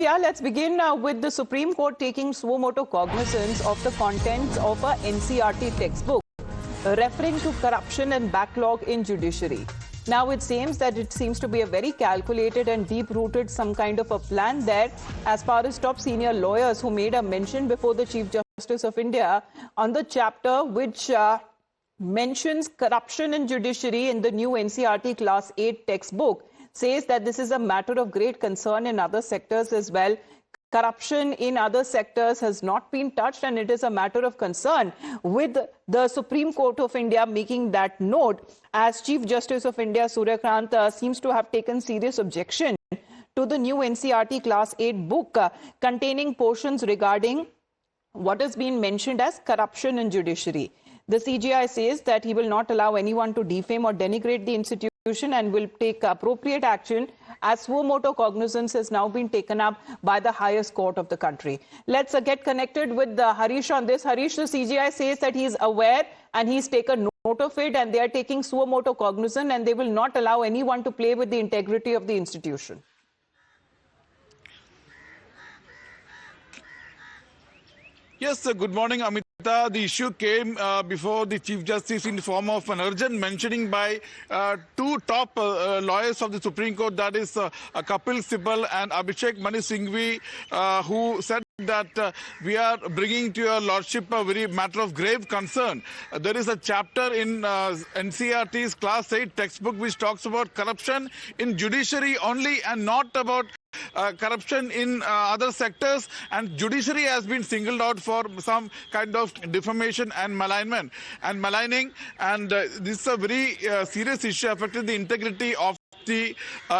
Yeah, let's begin with the Supreme Court taking Suo Moto cognizance of the contents of a NCERT textbook referring to corruption and backlog in judiciary. Now it seems to be a very calculated and deep-rooted some kind of a plan there as far as top senior lawyers who made a mention before the Chief Justice of India on the chapter which mentions corruption in judiciary in the new NCERT Class 8 textbook, says that this is a matter of great concern in other sectors as well. Corruption in other sectors has not been touched, and it is a matter of concern, with the Supreme Court of India making that note, as Chief Justice of India Surya Kant seems to have taken serious objection to the new NCERT Class 8 book containing portions regarding what has been mentioned as corruption in judiciary. The CJI says that he will not allow anyone to defame or denigrate the institution and will take appropriate action, as Suo Moto cognizance has now been taken up by the highest court of the country. Let's get connected with Harish on this. Harish, the CJI says that he is aware and he's taken note of it, and they are taking Suo Moto cognizance and they will not allow anyone to play with the integrity of the institution. Yes, good morning, Amita. The issue came before the Chief Justice in the form of an urgent mentioning by two top lawyers of the Supreme Court, that is Kapil Sibal and Abhishek Manu Singhvi, who said that we are bringing to your lordship a very matter of grave concern. There is a chapter in NCERT's Class 8 textbook which talks about corruption in judiciary only and not about corruption in other sectors, and judiciary has been singled out for some kind of defamation and maligning, and this is a very serious issue affecting the integrity of the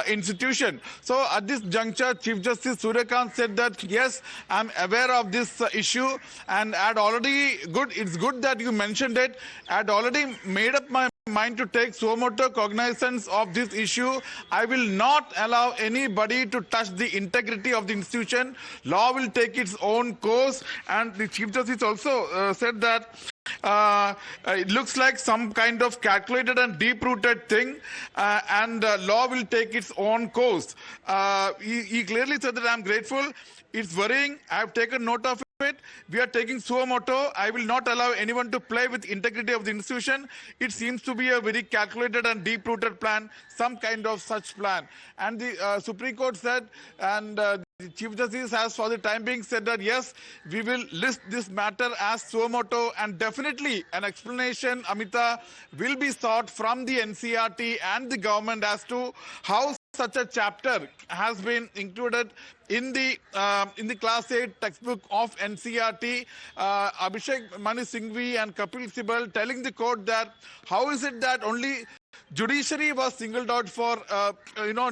institution. So at this juncture, Chief Justice Surya Kant said that yes, I'm aware of this issue, and it's good that you mentioned it. I had already made up my mind to take Suo Moto cognizance of this issue. I will not allow anybody to touch the integrity of the institution. Law will take its own course. And the Chief Justice also said that it looks like some kind of calculated and deep-rooted thing, and law will take its own course. He clearly said that I'm grateful. It's worrying. I have taken note of it. We are taking Suo Moto. I will not allow anyone to play with integrity of the institution. It seems to be a very calculated and deep-rooted plan, some kind of such plan. And the Supreme Court said, and the Chief Justice has for the time being said that yes, we will list this matter as Suo Moto, and definitely an explanation, Amita, will be sought from the NCERT and the government as to how such a chapter has been included in the Class 8 textbook of NCERT. Abhishek Manu Singhvi and Kapil Sibal telling the court that how is it that only judiciary was singled out for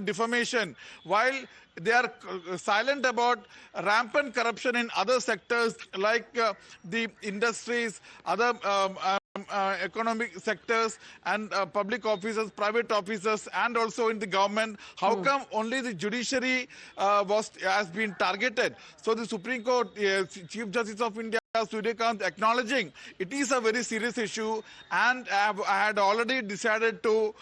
defamation, while they are silent about rampant corruption in other sectors like the industries, other economic sectors, and public officers, private officers, and also in the government. How come only the judiciary has been targeted? So the Supreme Court, Chief Justice of India Surya Kant acknowledging it is a very serious issue, and I had already decided to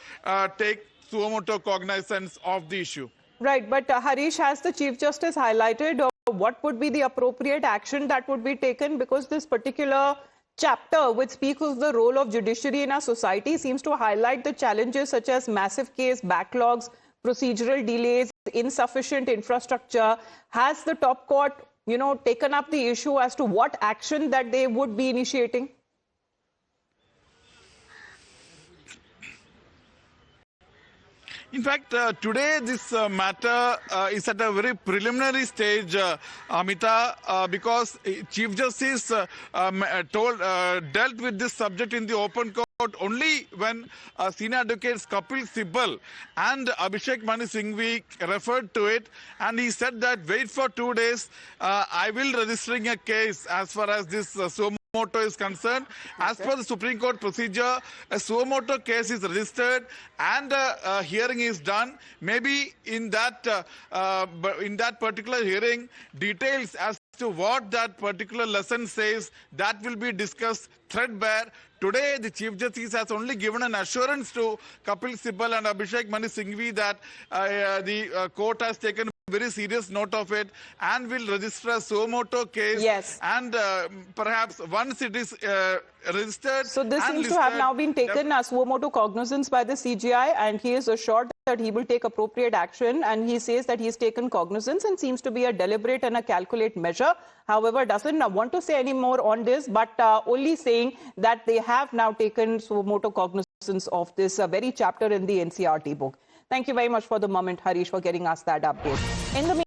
take Suo Moto cognizance of the issue. Right, but Harish, has the Chief Justice highlighted what would be the appropriate action that would be taken? Because this particular chapter, which speaks of the role of judiciary in our society, seems to highlight the challenges such as massive case backlogs, procedural delays, insufficient infrastructure. Has the top court, taken up the issue as to what action that they would be initiating? In fact, today this matter is at a very preliminary stage, Amita, because Chief Justice dealt with this subject in the open court only when senior advocates Kapil Sibal and Abhishek Manu Singhvi referred to it, and he said that wait for 2 days, I will registering a case as far as this Suo Moto is concerned. As per the Supreme Court procedure, a Suo Moto case is registered and a hearing is done. Maybe in that particular hearing, details as to what that particular lesson says, that will be discussed threadbare. Today, the Chief Justice has only given an assurance to Kapil Sibal and Abhishek Manu Singhvi that the court has taken very serious note of it and will register a Suo Moto case. Yes. And perhaps once it is registered. So this and seems to listed, have now been taken as Suo Moto cognizance by the CGI, and he is assured that he will take appropriate action, and he says that he's taken cognizance and seems to be a deliberate and a calculate measure. However, doesn't want to say any more on this, but only saying that they have now taken Suo Moto cognizance of this very chapter in the NCERT book. Thank you very much for the moment, Harish, for getting us that update. In the